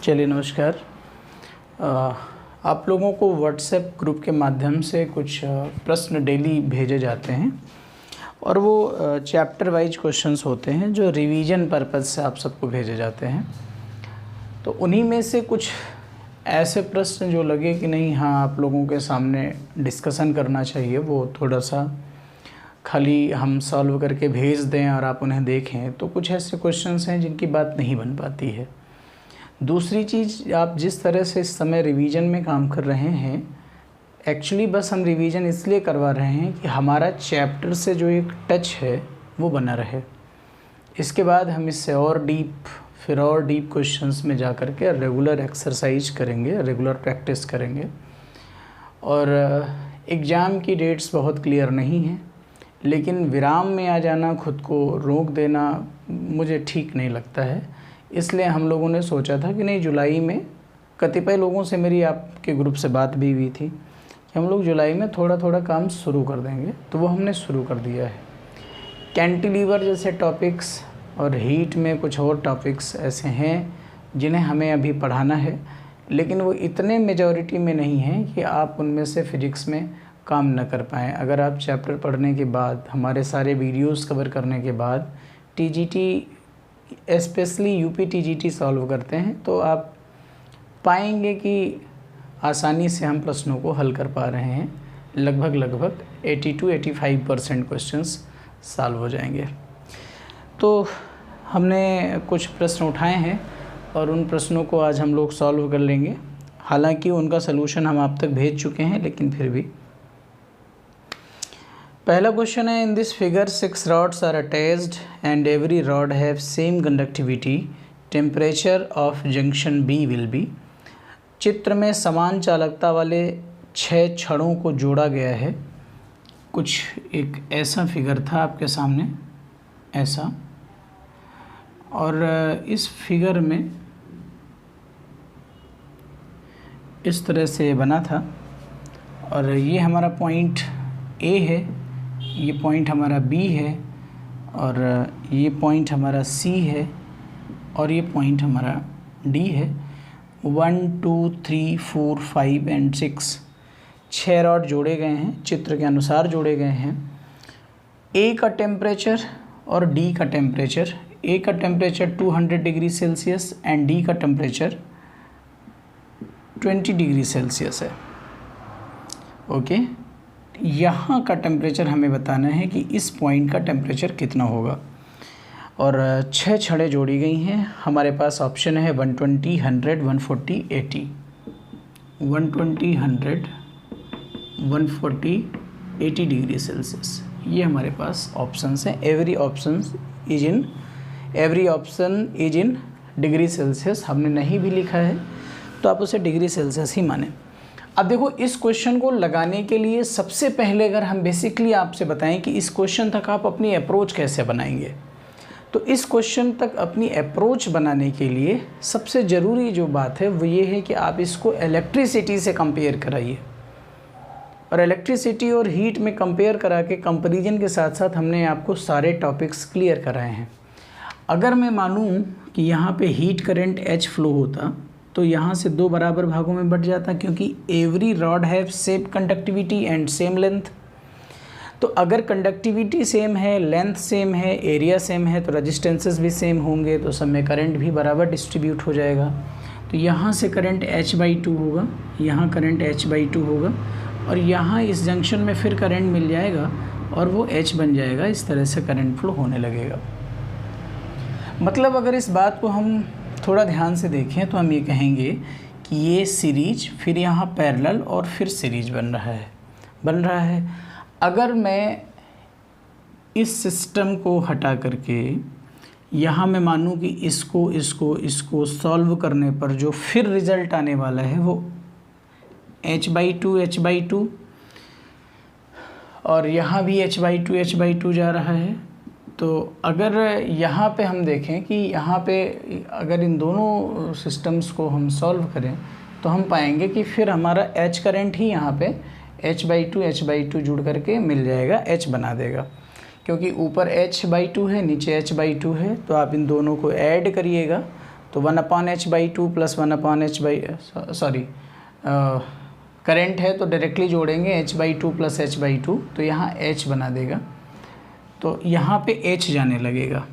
चलिए नमस्कार। आप लोगों को व्हाट्सएप ग्रुप के माध्यम से कुछ प्रश्न डेली भेजे जाते हैं और वो चैप्टर वाइज क्वेश्चंस होते हैं जो रिवीजन पर्पज़ से आप सबको भेजे जाते हैं। तो उन्हीं में से कुछ ऐसे प्रश्न जो लगे कि नहीं हाँ आप लोगों के सामने डिस्कशन करना चाहिए, वो थोड़ा सा खाली हम सॉल्व करके भेज दें और आप उन्हें देखें, तो कुछ ऐसे क्वेश्चंस हैं जिनकी बात नहीं बन पाती है। दूसरी चीज़, आप जिस तरह से इस समय रिवीजन में काम कर रहे हैं, एक्चुअली बस हम रिवीजन इसलिए करवा रहे हैं कि हमारा चैप्टर से जो एक टच है वो बना रहे। इसके बाद हम इससे और डीप क्वेश्चंस में जा कर के रेगुलर एक्सरसाइज करेंगे, रेगुलर प्रैक्टिस करेंगे। और एग्ज़ाम की डेट्स बहुत क्लियर नहीं हैं, लेकिन विराम में आ जाना, खुद को रोक देना मुझे ठीक नहीं लगता है। इसलिए हम लोगों ने सोचा था कि नहीं, जुलाई में कतिपय लोगों से मेरी आपके ग्रुप से बात भी हुई थी कि हम लोग जुलाई में थोड़ा थोड़ा काम शुरू कर देंगे, तो वो हमने शुरू कर दिया है। कैंटिलीवर जैसे टॉपिक्स और हीट में कुछ और टॉपिक्स ऐसे हैं जिन्हें हमें अभी पढ़ाना है, लेकिन वो इतने मेजॉरिटी में नहीं हैं कि आप उनमें से फिजिक्स में काम न कर पाएँ। अगर आप चैप्टर पढ़ने के बाद, हमारे सारे वीडियोस कवर करने के बाद TGT specially UP TGT solve करते हैं, तो आप पाएंगे कि आसानी से हम प्रश्नों को हल कर पा रहे हैं। लगभग 80 to 85% क्वेश्चंस सॉल्व हो जाएंगे। तो हमने कुछ प्रश्न उठाए हैं और उन प्रश्नों को आज हम लोग सॉल्व कर लेंगे। हालांकि उनका सलूशन हम आप तक भेज चुके हैं, लेकिन फिर भी पहला क्वेश्चन है, in this figure 6 rods are attached and every rod have same conductivity, temperature of junction B will be. चित्र में समान चालकता वाले 6 छड़ों को जोड़ा गया है। कुछ एक ऐसा फिगर था आपके सामने, ऐसा, और इस फिगर में इस तरह से बना था। और ये हमारा पॉइंट ए है, ये पॉइंट हमारा बी है, और ये पॉइंट हमारा सी है, और ये पॉइंट हमारा डी है। 1 2 3 4 5 एंड 6 रॉड जोड़े गए हैं, चित्र के अनुसार जोड़े गए हैं। ए का टेम्परेचर और डी का टेम्परेचर, ए का temperature 200 degree Celsius and D का टेम्परेचर 20 डिग्री सेल्सियस है। ओके, यहाँ का टेम्परेचर हमें बताना है कि इस पॉइंट का टेम्परेचर कितना होगा। और 6 छड़ें जोड़ी गई हैं। हमारे पास ऑप्शन है 120, 100, 140, 80। 120, 100, 140, 80 डिग्री सेल्सियस, ये हमारे पास ऑप्शंस हैं। Every option is in degree Celsius. हमने नहीं भी लिखा है तो आप उसे डिग्री सेल्सियस ही माने। अब देखो, इस क्वेश्चन को लगाने के लिए सबसे पहले अगर हम बेसिकली आपसे बताएं कि इस क्वेश्चन तक आप अपनी अप्रोच कैसे बनाएंगे, तो इस क्वेश्चन तक अपनी अप्रोच बनाने के लिए सबसे ज़रूरी जो बात है वो ये है कि आप इसको इलेक्ट्रिसिटी से कंपेयर कराइए। और इलेक्ट्रिसिटी और हीट में कंपेयर करा के कंपैरिजन के साथ साथ हमने आपको सारे टॉपिक्स क्लियर कराए हैं। अगर मैं मानूँ कि यहाँ पे हीट करंट H फ्लो होता, तो यहाँ से 2 बराबर भागों में बट जाता, क्योंकि every rod have same conductivity and same length. तो अगर कंडक्टिविटी सेम है, लेंथ सेम है, एरिया सेम है, तो रजिस्टेंसेस भी सेम होंगे, तो सब में करंट भी बराबर डिस्ट्रीब्यूट हो जाएगा। तो यहाँ से करंट H/2 होगा, यहाँ करंट H/2 होगा, और यहाँ इस जंक्शन में फिर करंट मिल जाएगा और वो H बन जाएगा। इस तरह से करंट फ्लो होने लगेगा। मतलब अगर इस बात को हम थोड़ा ध्यान से देखें तो हम ये कहेंगे कि ये सीरीज, फिर यहाँ पैरेलल, और फिर सीरीज बन रहा है। अगर मैं इस सिस्टम को हटा करके यहाँ मैं मानूँ कि इसको सॉल्व करने पर जो फिर रिज़ल्ट आने वाला है वो H/2 और यहाँ भी H/2 जा रहा है। तो अगर यहाँ पे हम देखें कि यहाँ पे अगर इन दोनों सिस्टम्स को हम सॉल्व करें तो हम पाएंगे कि फिर हमारा H करंट ही यहाँ पे H/2 जुड़ करके मिल जाएगा, H बना देगा। क्योंकि ऊपर H/2 है, नीचे H/2 है, तो आप इन दोनों को ऐड करिएगा तो 1/h/2 plus 1/h sorry current है तो डायरेक्टली जोड़ेंगे h/2 प्लस h/2, तो यहाँ h बना देगा, तो यहाँ पे h जाने लगेगा।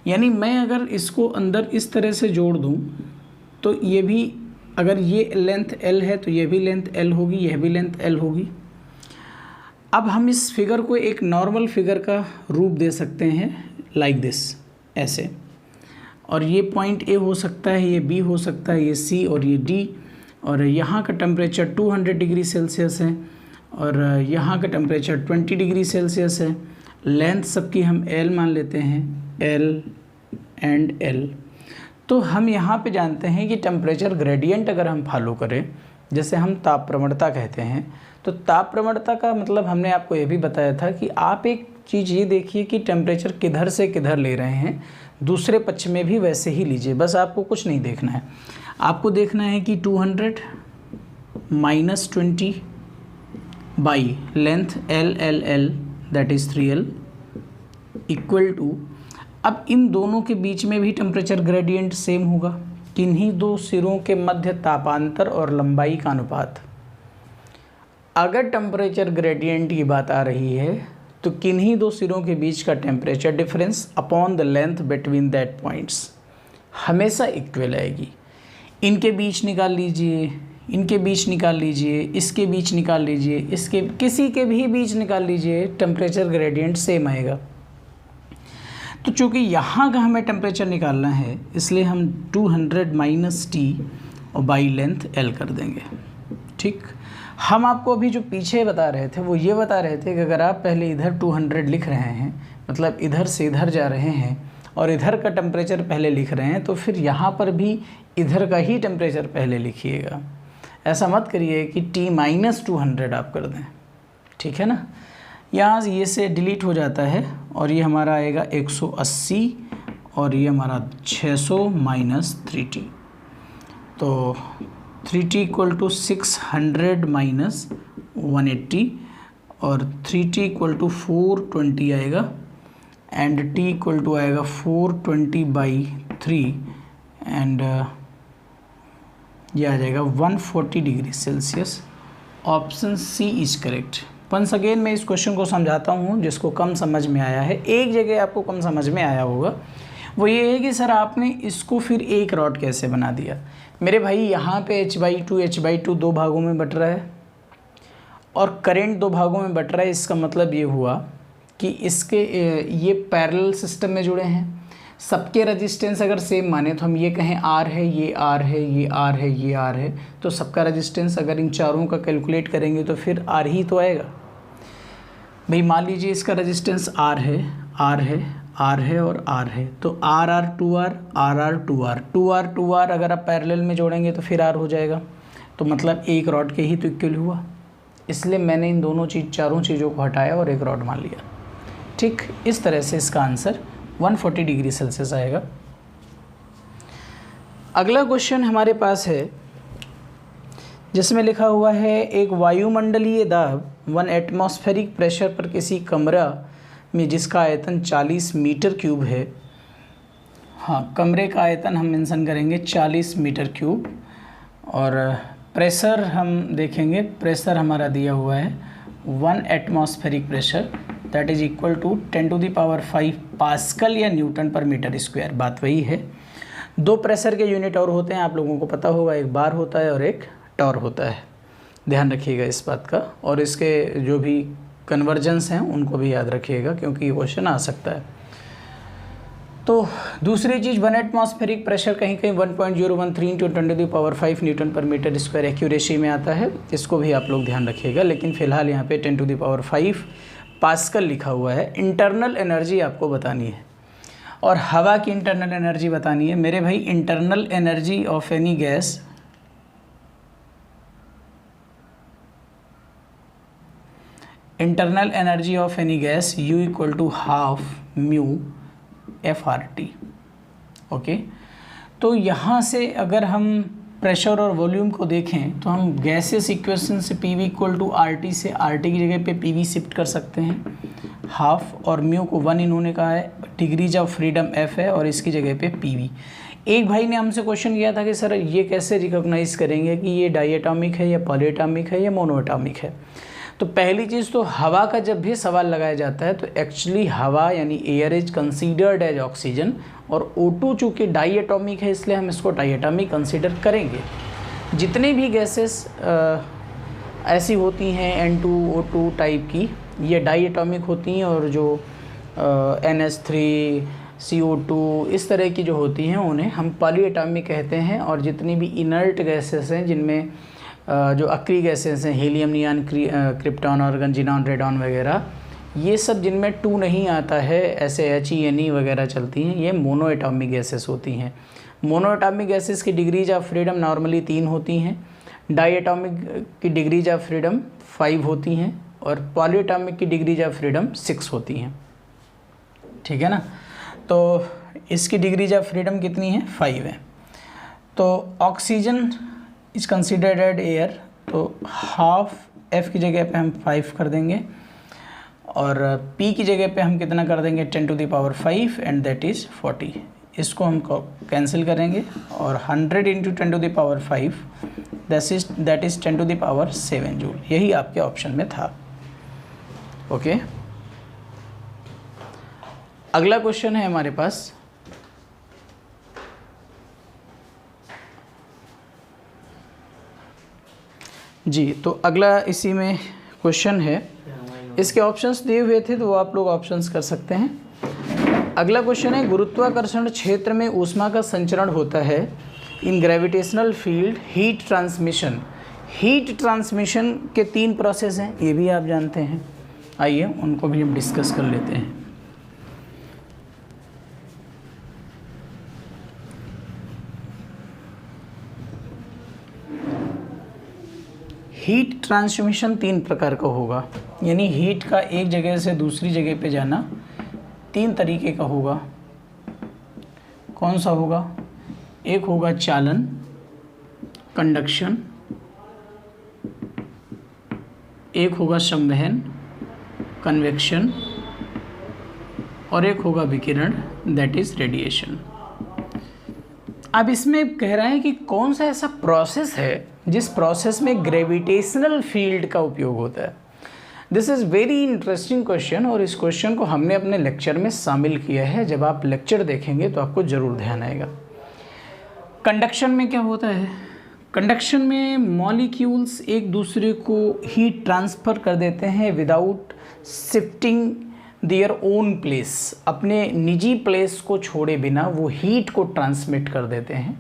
यानी मैं अगर इसको अंदर इस तरह से जोड़ दूँ तो ये भी, अगर ये लेंथ l है तो ये भी लेंथ l होगी, यह भी लेंथ l होगी। अब हम इस फिगर को एक नॉर्मल फिगर का रूप दे सकते हैं लाइक दिस, ऐसे, और ये पॉइंट A हो सकता है, ये B हो सकता है, ये C और ये D, और यहाँ का टेम्परेचर 200 डिग्री सेल्सियस है और यहाँ का टेम्परेचर 20 डिग्री सेल्सियस है। लेंथ सबकी हम L मान लेते हैं, L एंड L। तो हम यहाँ पे जानते हैं कि टेम्परेचर ग्रेडियंट अगर हम फॉलो करें, जैसे हम ताप प्रवणता कहते हैं, तो ताप प्रवणता का मतलब हमने आपको ये भी बताया था कि आप एक चीज़ ये देखिए कि टेम्परेचर किधर से किधर ले रहे हैं, दूसरे पक्ष में भी वैसे ही लीजिए। बस आपको कुछ नहीं देखना है, आपको देखना है कि 200 minus 20 by length L that is 3L equal to, अब इन दोनों के बीच में भी टेम्परेचर ग्रेडियंट सेम होगा, किन्हीं दो सिरों के मध्य तापांतर और लंबाई का अनुपात। अगर टेम्परेचर ग्रेडियंट की बात आ रही है तो किन्हीं दो सिरों के बीच का temperature difference upon the length between that points हमेशा इक्वल आएगी। इनके बीच निकाल लीजिए, इनके बीच निकाल लीजिए, इसके बीच निकाल लीजिए, इसके किसी के भी बीच निकाल लीजिए, टेम्परेचर ग्रेडियंट सेम आएगा। तो चूँकि यहाँ का हमें टेम्परेचर निकालना है, इसलिए हम 200 माइनस T और बाई लेंथ L कर देंगे। ठीक, हम आपको अभी जो पीछे बता रहे थे वो ये बता रहे थे कि अगर आप पहले इधर 200 लिख रहे हैं, मतलब इधर से इधर जा रहे हैं और इधर का टेम्परेचर पहले लिख रहे हैं, तो फिर यहाँ पर भी इधर का ही टेम्परेचर पहले लिखिएगा। ऐसा मत करिए कि T-200 आप कर दें, ठीक है ना। यहाँ ये से डिलीट हो जाता है और ये हमारा आएगा 180 और ये हमारा 600 माइनस 3T, तो 3T इक्वल टू 600 माइनस 180 और 3T इक्वल टू 420 आएगा एंड T इक्वल टू आएगा 420 बाई 3 एंड ये आ जाएगा 140 degree Celsius. Option C is correct. Once again मैं इस क्वेश्चन को समझाता हूँ, जिसको कम समझ में आया है। एक जगह आपको कम समझ में आया होगा, वो ये है कि सर आपने इसको फिर एक रॉड कैसे बना दिया। मेरे भाई यहाँ पे h/2 दो भागों में बट रहा है और करंट दो भागों में बट रहा है। इसका मतलब ये हुआ कि इसके ये पैरेलल सिस्टम में जुड़े हैं। सबके रेजिस्टेंस अगर सेम माने तो हम ये कहें R है, ये R है, ये R है, ये R है, तो सबका रेजिस्टेंस अगर इन चारों का कैलकुलेट करेंगे तो फिर R ही तो आएगा। भाई मान लीजिए इसका रेजिस्टेंस R है, R है, R है और R है, तो R 2R, R 2R, 2R 2R अगर आप पैरेलल में जोड़ेंगे तो फिर R हो जाएगा। तो मतलब एक रॉड के ही तो इक्वल हुआ, इसलिए मैंने इन दोनों चारों चीज़ों को हटाया और एक रॉड मान लिया। ठीक, इस तरह से इसका आंसर 140 डिग्री सेल्सियस आएगा। अगला क्वेश्चन हमारे पास है जिसमें लिखा हुआ है एक वायुमंडलीय दाब 1 एटमॉस्फेरिक प्रेशर पर किसी कमरा में जिसका आयतन 40 मीटर क्यूब है। हाँ, कमरे का आयतन हम मेंशन करेंगे 40 मीटर क्यूब और प्रेशर हम देखेंगे, प्रेशर हमारा दिया हुआ है 1 atmospheric pressure that is equal to 10⁵ pascal या न्यूटन पर मीटर स्क्वायर। बात वही है। दो प्रेशर के यूनिट और होते हैं, आप लोगों को पता होगा, एक बार होता है और एक टॉर होता है। ध्यान रखिएगा इस बात का, और इसके जो भी कन्वर्जेंस हैं उनको भी याद रखिएगा क्योंकि ये क्वेश्चन आ सकता है। तो दूसरी चीज़ 1 एटमॉस्फेरिक प्रेशर कहीं कहीं 1.013 × 10⁵ Newton per metre square accuracy में आता है, इसको भी आप लोग ध्यान रखिएगा। लेकिन फ़िलहाल यहाँ पे 10⁵ पास्कल लिखा हुआ है। इंटरनल एनर्जी आपको बतानी है और हवा की इंटरनल एनर्जी बतानी है। मेरे भाई internal energy of any gas U equal to half mu FRT। Okay, तो यहाँ से अगर हम प्रेशर और वॉल्यूम को देखें तो हम गैसेस इक्वेशन से PV इक्वल टू RT से RT की जगह पे PV शिफ्ट कर सकते हैं हाफ, और म्यू को 1 इन्होंने कहा है, डिग्रीज ऑफ फ्रीडम F है और इसकी जगह पे PV। एक भाई ने हमसे क्वेश्चन किया था कि सर ये कैसे रिकॉग्नाइज करेंगे कि ये डायटोमिक है या पॉलीएटॉमिक है या मोनोएटॉमिक है। तो पहली चीज़ तो हवा का जब भी सवाल लगाया जाता है तो एक्चुअली हवा यानी air is considered as oxygen, और O2 चूँकि डायटोमिक है इसलिए हम इसको डायटोमिक कंसीडर करेंगे। जितने भी गैसेस ऐसी होती हैं N2O2 टाइप की, ये डायटोमिक होती हैं, और जो NH3 CO2 इस तरह की जो होती हैं उन्हें हम पॉलीएटॉमिक कहते हैं। और जितनी भी इनर्ट गैसेस हैं जिनमें जो अक्री गैसेस हैं, helium, neon, krypton, argon, xenon, radon वगैरह, ये सब जिनमें 2 नहीं आता है, ऐसे HENE वगैरह चलती हैं, ये मोनोएटॉमिक गैसेस होती हैं। मोनोएटॉमिक गैसेस की डिग्रीज ऑफ फ्रीडम नॉर्मली 3 होती हैं, डायटोमिक की डिग्रीज ऑफ फ्रीडम 5 होती हैं, और पॉलीएटॉमिक की डिग्रीज ऑफ फ्रीडम 6 होती हैं। ठीक है ना। तो इसकी डिग्रीज ऑफ फ्रीडम कितनी है? 5 है। तो oxygen is considered as air, तो हाफ F की जगह पे हम 5 कर देंगे, और P की जगह पे हम कितना कर देंगे? 10 to the power 5 and that is 40। इसको हम कैंसिल करेंगे, और 100 × 10 to the power 5 that is 10 to the power 7 joule. यही आपके ऑप्शन में था। ओके, अगला क्वेश्चन है हमारे पास, जी। तो अगला इसी में क्वेश्चन है, इसके ऑप्शंस दिए हुए थे तो वो आप लोग ऑप्शंस कर सकते हैं। अगला क्वेश्चन है, गुरुत्वाकर्षण क्षेत्र में ऊष्मा का संचरण होता है in gravitational field heat transmission. Heat transmission के 3 प्रोसेस हैं, ये भी आप जानते हैं। आइए उनको भी हम डिस्कस कर लेते हैं। हीट ट्रांसमिशन 3 प्रकार का होगा, यानी हीट का एक जगह से दूसरी जगह पे जाना 3 तरीके का होगा। कौन सा होगा? एक होगा चालन, कंडक्शन, एक होगा संवहन, कन्वेक्शन, और एक होगा विकिरण, दैट इज रेडिएशन। अब इसमें कह रहा है कि कौन सा ऐसा प्रोसेस है जिस प्रोसेस में ग्रेविटेशनल फील्ड का उपयोग होता है। This is very interesting question, और इस क्वेश्चन को हमने अपने लेक्चर में शामिल किया है। जब आप लेक्चर देखेंगे तो आपको ज़रूर ध्यान आएगा। कंडक्शन में क्या होता है? कंडक्शन में मॉलिक्यूल्स एक दूसरे को हीट ट्रांसफ़र कर देते हैं without shifting their own place. अपने निजी प्लेस को छोड़े बिना वो हीट को ट्रांसमिट कर देते हैं।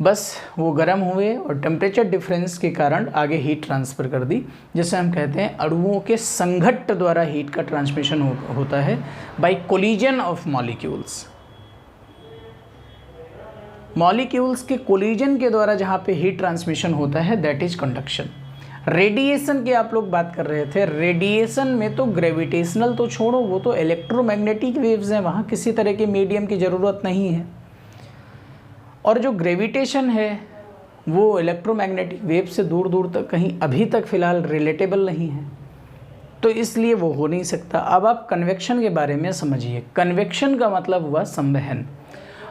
बस वो गर्म हुए और टेम्परेचर डिफरेंस के कारण आगे हीट ट्रांसफ़र कर दी, जैसे हम कहते हैं अणुओं के संघट्ट द्वारा हीट का ट्रांसमिशन होता है by collision of molecules. Molecules के कोलिजन के द्वारा जहाँ पे हीट ट्रांसमिशन होता है दैट इज कंडक्शन। रेडिएशन की आप लोग बात कर रहे थे, रेडिएशन में तो ग्रेविटेशनल तो छोड़ो, वो तो इलेक्ट्रोमैग्नेटिक वेव्स हैं, वहाँ किसी तरह के मीडियम की ज़रूरत नहीं है। और जो ग्रेविटेशन है वो इलेक्ट्रोमैग्नेटिक वेव से दूर दूर तक कहीं अभी तक फ़िलहाल रिलेटेबल नहीं है, तो इसलिए वो हो नहीं सकता। अब आप कन्वेक्शन के बारे में समझिए। कन्वेक्शन का मतलब हुआ संवहन,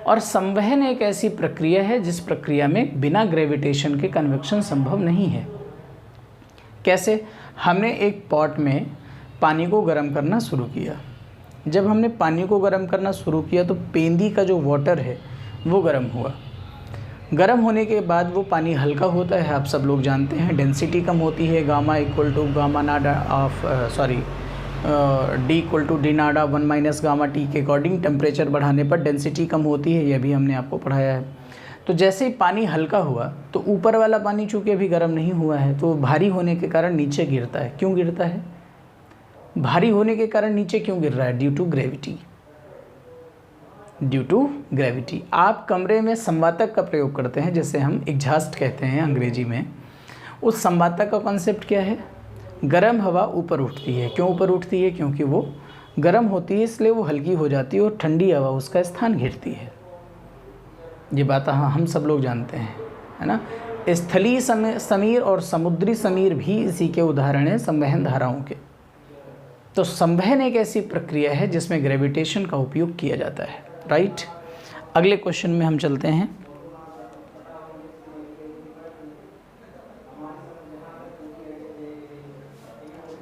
और संवहन एक ऐसी प्रक्रिया है जिस प्रक्रिया में बिना ग्रेविटेशन के कन्वेक्शन संभव नहीं है। कैसे? हमने एक पॉट में पानी को गर्म करना शुरू किया। जब हमने पानी को गर्म करना शुरू किया तो पेंदी का जो वाटर है वो गर्म हुआ। गर्म होने के बाद वो पानी हल्का होता है, आप सब लोग जानते हैं, डेंसिटी कम होती है, gamma equal to gamma naught of D equal to D naught 1 minus gamma T के अकॉर्डिंग टेम्परेचर बढ़ाने पर डेंसिटी कम होती है, यह भी हमने आपको पढ़ाया है। तो जैसे ही पानी हल्का हुआ तो ऊपर वाला पानी चूँकि अभी गर्म नहीं हुआ है तो भारी होने के कारण नीचे गिरता है। क्यों गिरता है? भारी होने के कारण नीचे क्यों गिर रहा है? Due to gravity. Due to gravity. आप कमरे में संवातक का प्रयोग करते हैं, जैसे हम एग्जॉस्ट कहते हैं अंग्रेजी में। उस संवातक का कॉन्सेप्ट क्या है? गर्म हवा ऊपर उठती है। क्यों ऊपर उठती है? क्योंकि वो गर्म होती है इसलिए वो हल्की हो जाती है और ठंडी हवा उसका स्थान घेरती है। ये बात हाँ हम सब लोग जानते हैं। है ना। स्थलीय समीर और समुद्री समीर भी इसी के उदाहरण हैं संवहन धाराओं के। तो संवहन एक ऐसी प्रक्रिया है जिसमें ग्रेविटेशन का उपयोग किया जाता है, राइट। अगले क्वेश्चन में हम चलते हैं।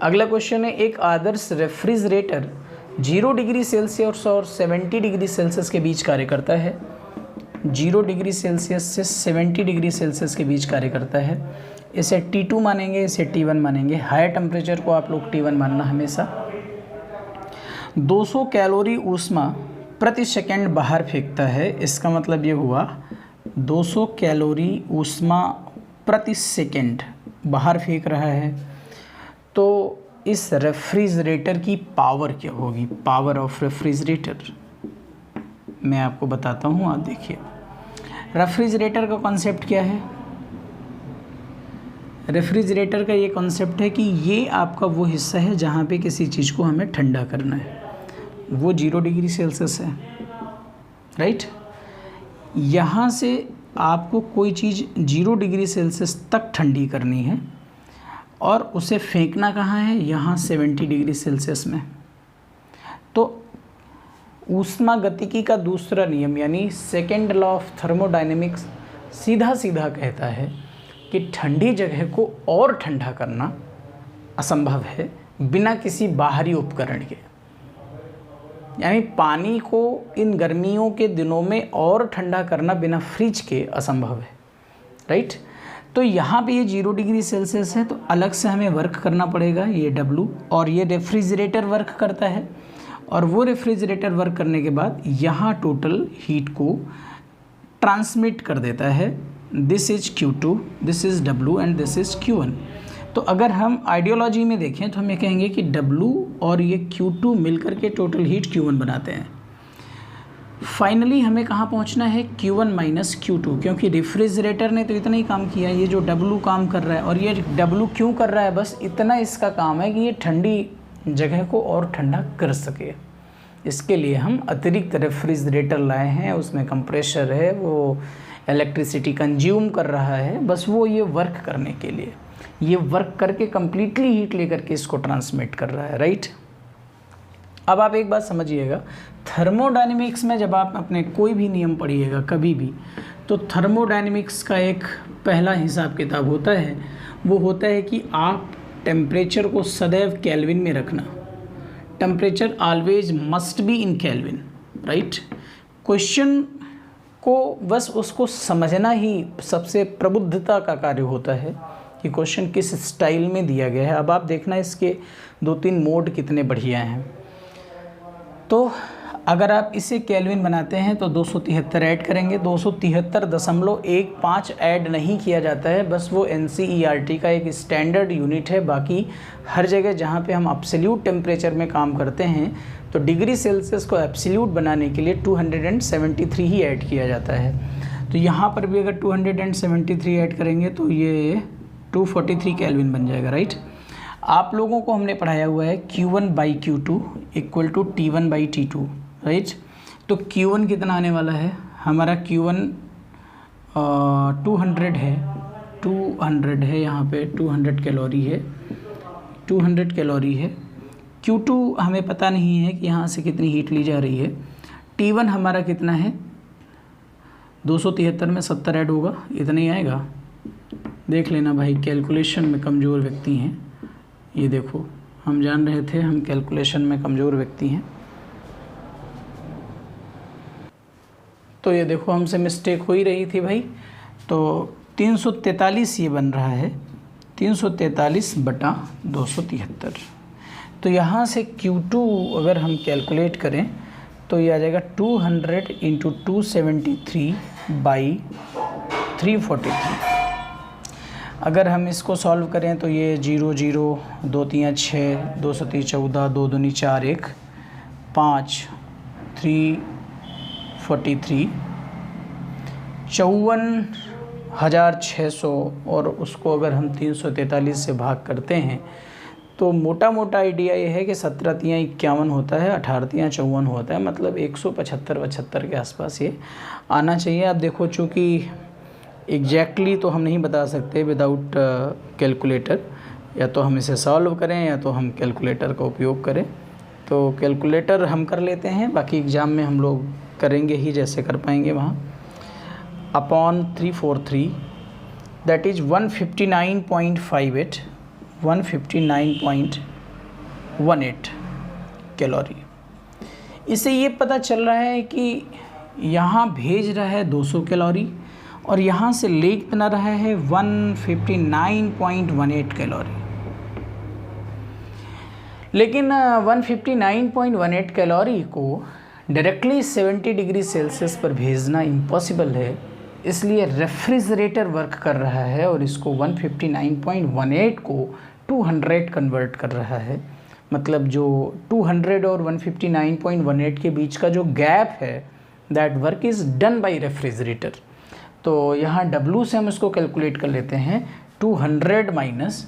अगला क्वेश्चन है, एक आदर्श रेफ्रिजरेटर 0 डिग्री सेल्सियस और 70 डिग्री सेल्सियस के बीच कार्य करता है। 0 डिग्री सेल्सियस से 70 डिग्री सेल्सियस के बीच कार्य करता है। इसे T2 मानेंगे, इसे T1 मानेंगे। हायर टेम्परेचर को आप लोग T1 मानना हमेशा। 200 कैलोरी ऊष्मा प्रति सेकंड बाहर फेंकता है। इसका मतलब ये हुआ 200 कैलोरी ऊष्मा प्रति सेकंड बाहर फेंक रहा है। तो इस रेफ्रिजरेटर की पावर क्या होगी? पावर ऑफ रेफ्रिजरेटर मैं आपको बताता हूँ, आप देखिए। रेफ्रिजरेटर का कॉन्सेप्ट क्या है? रेफ्रिजरेटर का ये कॉन्सेप्ट है कि ये आपका वो हिस्सा है जहाँ पे किसी चीज़ को हमें ठंडा करना है। वो 0 डिग्री सेल्सियस है, राइट। यहाँ से आपको कोई चीज़ 0 डिग्री सेल्सियस तक ठंडी करनी है और उसे फेंकना कहाँ है? यहाँ 70 डिग्री सेल्सियस में। तो ऊष्मा गतिकी का दूसरा नियम यानी सेकेंड लॉ ऑफ थर्मोडायनेमिक्स सीधा सीधा कहता है कि ठंडी जगह को और ठंडा करना असंभव है बिना किसी बाहरी उपकरण के। यानी पानी को इन गर्मियों के दिनों में और ठंडा करना बिना फ्रिज के असंभव है, राइट। तो यहाँ पे ये 0 डिग्री सेल्सियस है, तो अलग से हमें वर्क करना पड़ेगा, ये W, और ये रेफ्रिजरेटर वर्क करता है। और वो रेफ्रिजरेटर वर्क करने के बाद यहाँ टोटल हीट को ट्रांसमिट कर देता है। This is Q2, this is W and this is Q1। तो अगर हम आइडियोलॉजी में देखें तो हम ये कहेंगे कि W और ये Q2 मिलकर के टोटल हीट Q1 बनाते हैं। फाइनली हमें कहाँ पहुँचना है? Q1 माइनस Q2, क्योंकि रेफ्रिजरेटर ने तो इतना ही काम किया, ये जो W काम कर रहा है। और ये W क्यों कर रहा है? बस इतना इसका काम है कि ये ठंडी जगह को और ठंडा कर सके। इसके लिए हम अतिरिक्त रेफ्रिजरेटर लाए हैं, उसमें कंप्रेसर है, वो इलेक्ट्रिसिटी कंज्यूम कर रहा है, बस वो ये वर्क करने के लिए, ये वर्क करके कंप्लीटली हीट लेकर के इसको ट्रांसमिट कर रहा है, राइट। अब आप एक बात समझिएगा, थर्मोडायनेमिक्स में जब आप अपने कोई भी नियम पढ़िएगा कभी भी, तो थर्मोडायनेमिक्स का एक पहला हिसाब किताब होता है, वो होता है कि आप टेम्परेचर को सदैव केल्विन में रखना। Temperature always must be in kelvin, right. Question को बस उसको समझना ही सबसे प्रबुद्धता का कार्य होता है कि क्वेश्चन किस स्टाइल में दिया गया है। अब आप देखना इसके 2-3 मोड कितने बढ़िया हैं। तो अगर आप इसे केल्विन बनाते हैं तो 273 ऐड करेंगे। 273.15 ऐड नहीं किया जाता है, बस वो NCERT का एक स्टैंडर्ड यूनिट है। बाकी हर जगह जहाँ पे हम एब्सोल्यूट टेम्परेचर में काम करते हैं तो डिग्री सेल्सियस को एब्सोल्यूट बनाने के लिए 273 ही ऐड किया जाता है। तो यहाँ पर भी अगर 273 ऐड करेंगे तो ये 243 केल्विन बन जाएगा, राइट। आप लोगों को हमने पढ़ाया हुआ है Q1/Q2 equal to T1/T2, right. तो Q1 कितना आने वाला है? हमारा Q1 200 है, 200 है, यहाँ पे 200 कैलोरी है, 200 कैलोरी है। Q2 हमें पता नहीं है कि यहाँ से कितनी हीट ली जा रही है। T1 हमारा कितना है? 273 में 70 ऐड होगा, इतना ही आएगा। देख लेना भाई, कैलकुलेशन में कमज़ोर व्यक्ति हैं। ये देखो, हम जान रहे थे हम कैलकुलेशन में कमज़ोर व्यक्ति हैं। तो ये देखो हमसे मिस्टेक हो ही रही थी भाई। तो 343 ये बन रहा है, 343/273। तो यहाँ से Q2 अगर हम कैलकुलेट करें तो ये आ जाएगा 200 × 273/343। अगर हम इसको सॉल्व करें तो ये 0 0 2 3 6 2 7 14 2 दूनी 4 1 5 343 54,600। और उसको अगर हम 343 से भाग करते हैं तो मोटा मोटा आइडिया ये है कि 17 तियाँ 51 होता है, 18 तियाँ 54 होता है, मतलब 175 के आसपास ये आना चाहिए। अब देखो चूँकि एग्जैक्टली तो हम नहीं बता सकते विदाउट कैलकुलेटर, या तो हम इसे सॉल्व करें या तो हम कैलकुलेटर का उपयोग करें। तो कैलकुलेटर हम कर लेते हैं, बाकी एग्ज़ाम में हम लोग करेंगे ही जैसे कर पाएंगे वहाँ। Upon 343 that is 159.58 159.18 calorie. इससे ये पता चल रहा है कि यहाँ भेज रहा है 200 कैलोरी और यहाँ से ले कितना रहा है 159.18 कैलोरी। लेकिन 159.18 कैलोरी को डायरेक्टली 70 डिग्री सेल्सियस पर भेजना इम्पॉसिबल है, इसलिए रेफ्रिजरेटर वर्क कर रहा है और इसको 159.18 को 200 कन्वर्ट कर रहा है। मतलब जो 200 और 159.18 के बीच का जो गैप है that work is done by refrigerator. तो यहाँ W से हम इसको कैलकुलेट कर लेते हैं 200 माइनस,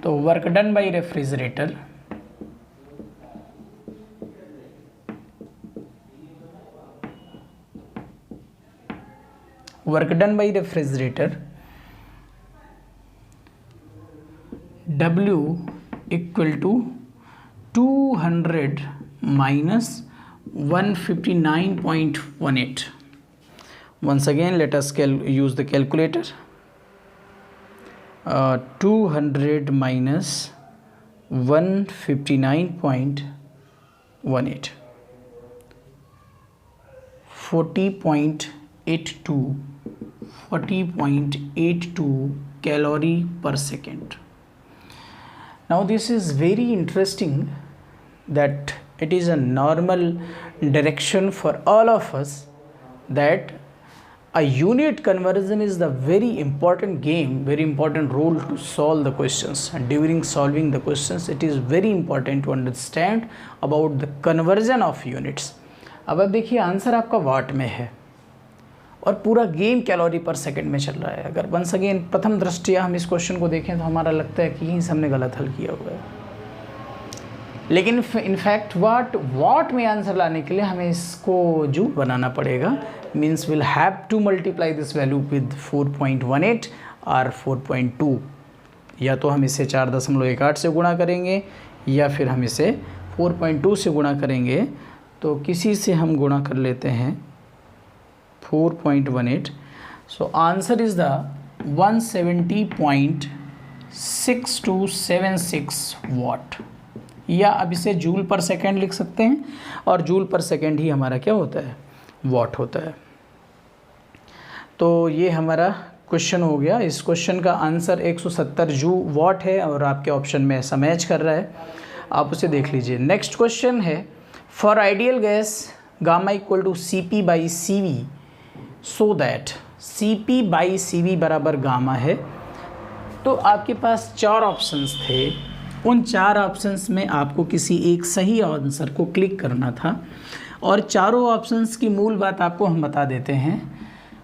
तो work done by refrigerator W equal to 200 minus 159.18. Once again let us use the calculator. 200 minus 159.18 40.82 calorie per second. Now this is very interesting that it is a normal direction for all of us, that a unit conversion is the very important game, very important role to solve the questions. And during solving the questions it is very important to understand about the conversion of units. अब आप देखिए answer आपका वाट में है और पूरा game calorie पर second में चल रहा है। अगर वंस अगेन प्रथम दृष्टया हम इस क्वेश्चन को देखें तो हमारा लगता है कि यहीं से हमने गलत हल किया हुआ है, लेकिन इनफैक्ट वाट में आंसर लाने के लिए हमें इसको जूल बनाना पड़ेगा। Means will have to multiply this value with 4.18 और 4.2, या तो हम इसे 4.18 से गुणा करेंगे या फिर हम इसे 4.2 से गुणा करेंगे। तो किसी से हम गुणा कर लेते हैं 4.18। सो आंसर इज़ द 170.6276 वाट, या अब इसे जूल पर सेकेंड लिख सकते हैं, और जूल पर सेकेंड ही हमारा क्या होता है, वाट होता है। तो ये हमारा क्वेश्चन हो गया। इस क्वेश्चन का आंसर 170 जू वाट है और आपके ऑप्शन में ऐसा मैच कर रहा है, आप उसे देख लीजिए। नेक्स्ट क्वेश्चन है for ideal gas gamma equal to CP by CV so that CP by CV बराबर गामा है। तो आपके पास 4 ऑप्शंस थे, उन 4 ऑप्शंस में आपको किसी एक सही आंसर को क्लिक करना था, और चारों ऑप्शंस की मूल बात आपको हम बता देते हैं।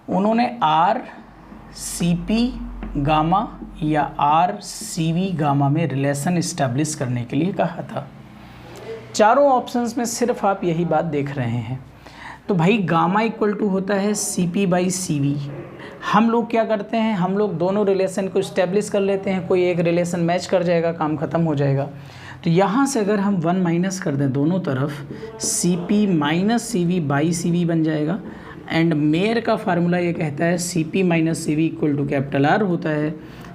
उन्होंने RCP गामा या RCV गामा में रिलेशन इस्टेब्लिश करने के लिए कहा था। चारों ऑप्शंस में सिर्फ आप यही बात देख रहे हैं। तो भाई गामा इक्वल टू होता है CP बाई CV। हम लोग क्या करते हैं, हम लोग दोनों रिलेशन को इस्टेब्लिश कर लेते हैं, कोई एक रिलेशन मैच कर जाएगा, काम ख़त्म हो जाएगा। तो यहाँ से अगर हम 1 माइनस कर दें दोनों तरफ, CP minus CV by CV बन जाएगा। एंड मेयर का फार्मूला ये कहता है CP minus CV equal to capital R होता है।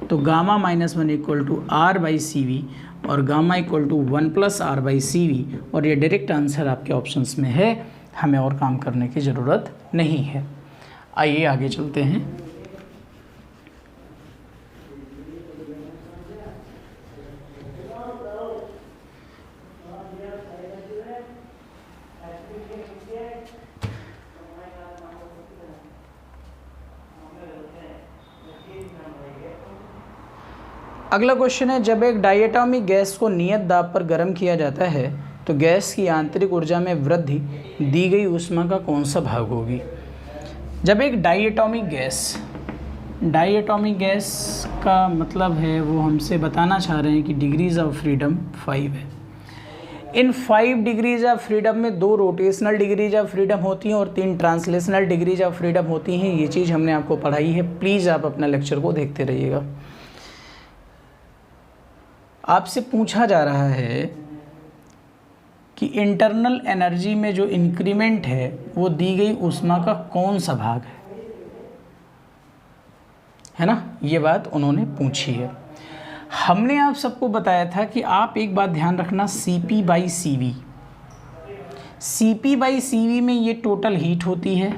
तो gamma minus 1 equal to R by CV और gamma equal to 1 plus R by CV, और ये डायरेक्ट आंसर आपके ऑप्शंस में है, हमें और काम करने की ज़रूरत नहीं है। आइए आगे चलते हैं। अगला क्वेश्चन है जब एक डायटोमिक गैस को नियत दाब पर गर्म किया जाता है तो गैस की आंतरिक ऊर्जा में वृद्धि दी गई ऊष्मा का कौन सा भाग होगी। जब एक डायटोमिक गैस का मतलब है वो हमसे बताना चाह रहे हैं कि डिग्रीज ऑफ फ्रीडम 5 है। इन 5 डिग्रीज ऑफ फ्रीडम में 2 रोटेशनल डिग्रीज ऑफ फ्रीडम होती हैं और 3 ट्रांसलेशनल डिग्रीज ऑफ फ्रीडम होती हैं। ये चीज़ हमने आपको पढ़ाई है, प्लीज़ आप अपना लेक्चर को देखते रहिएगा। आपसे पूछा जा रहा है कि इंटरनल एनर्जी में जो इंक्रीमेंट है वो दी गई ऊष्मा का कौन सा भाग है ना, ये बात उन्होंने पूछी है। हमने आप सबको बताया था कि आप एक बात ध्यान रखना, CP/CV, CP/CV में ये टोटल हीट होती है,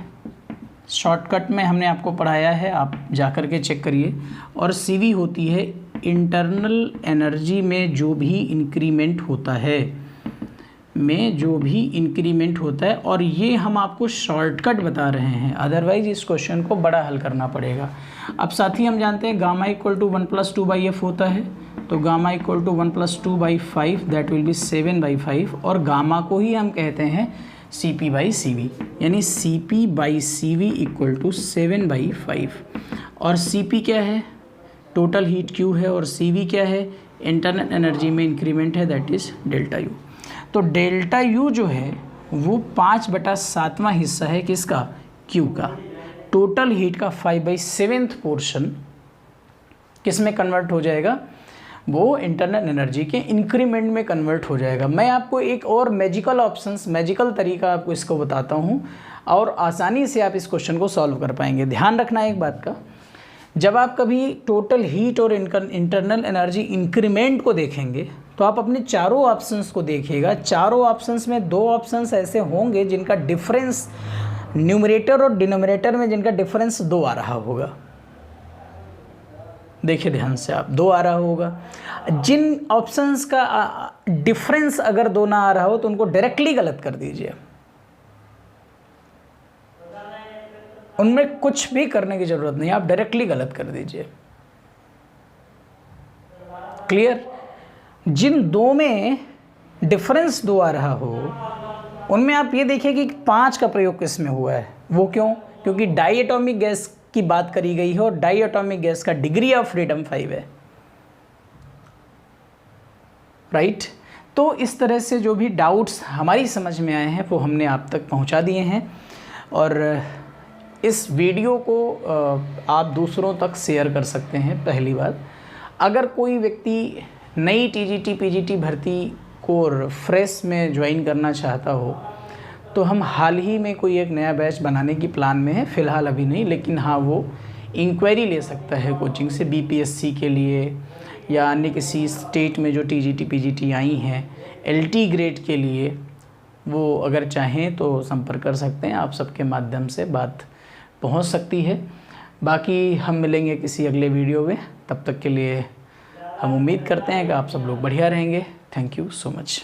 शॉर्टकट में हमने आपको पढ़ाया है, आप जाकर के चेक करिए। और CV होती है इंटरनल एनर्जी में जो भी इंक्रीमेंट होता है, और ये हम आपको शॉर्टकट बता रहे हैं, अदरवाइज इस क्वेश्चन को बड़ा हल करना पड़ेगा। अब साथ ही हम जानते हैं गामा इक्वल टू 1+2/f होता है, तो gamma equal to 1+2/5 that will be 7/5, और गामा को ही हम कहते हैं CP/CV, यानी CP/CV इक्वल टू 7/5। और CP क्या है, टोटल हीट Q है, और CV क्या है, इंटरनल एनर्जी में इंक्रीमेंट है, दैट इज़ डेल्टा U। तो डेल्टा U जो है वो 5/7वां हिस्सा है किसका, Q का। टोटल हीट का 5/7 पोर्शन किस में कन्वर्ट हो जाएगा, वो इंटरनल एनर्जी के इंक्रीमेंट में कन्वर्ट हो जाएगा। मैं आपको एक और मैजिकल तरीका आपको इसको बताता हूँ, और आसानी से आप इस क्वेश्चन को सॉल्व कर पाएंगे। ध्यान रखना एक बात का, जब आप कभी टोटल हीट और इंटरनल एनर्जी इंक्रीमेंट को देखेंगे तो आप अपने चारों ऑप्शंस को देखिएगा। चारों ऑप्शंस में 2 ऑप्शंस ऐसे होंगे जिनका डिफरेंस न्यूमरेटर और डिनोमिनेटर में जिनका डिफरेंस 2 आ रहा होगा। देखिए ध्यान से आप, 2 आ रहा होगा। जिन ऑप्शंस का डिफरेंस अगर 2 ना आ रहा हो तो उनको डायरेक्टली गलत कर दीजिए, उनमें कुछ भी करने की ज़रूरत नहीं, आप डायरेक्टली गलत कर दीजिए। क्लियर? जिन 2 में डिफरेंस 2 आ रहा हो उनमें आप ये देखिए कि 5 का प्रयोग किस में हुआ है। वो क्यों? क्योंकि डाई एटॉमिक गैस की बात करी गई है और डाई एटॉमिक गैस का डिग्री ऑफ फ्रीडम 5 है, राइट। तो इस तरह से जो भी डाउट्स हमारी समझ में आए हैं वो हमने आप तक पहुंचा दिए हैं, और इस वीडियो को आप दूसरों तक शेयर कर सकते हैं। पहली बात, अगर कोई व्यक्ति नई TGT PGT भर्ती को फ्रेश में ज्वाइन करना चाहता हो तो हम हाल ही में कोई एक नया बैच बनाने की प्लान में है, फ़िलहाल अभी नहीं, लेकिन हाँ वो इंक्वायरी ले सकता है कोचिंग से BPSC के लिए या अन्य किसी स्टेट में जो TGT PGT आई हैं LT ग्रेड के लिए, वो अगर चाहें तो संपर्क कर सकते हैं। आप सबके माध्यम से बात पहुंच सकती है। बाकी हम मिलेंगे किसी अगले वीडियो में, तब तक के लिए हम उम्मीद करते हैं कि आप सब लोग बढ़िया रहेंगे। Thank you so much.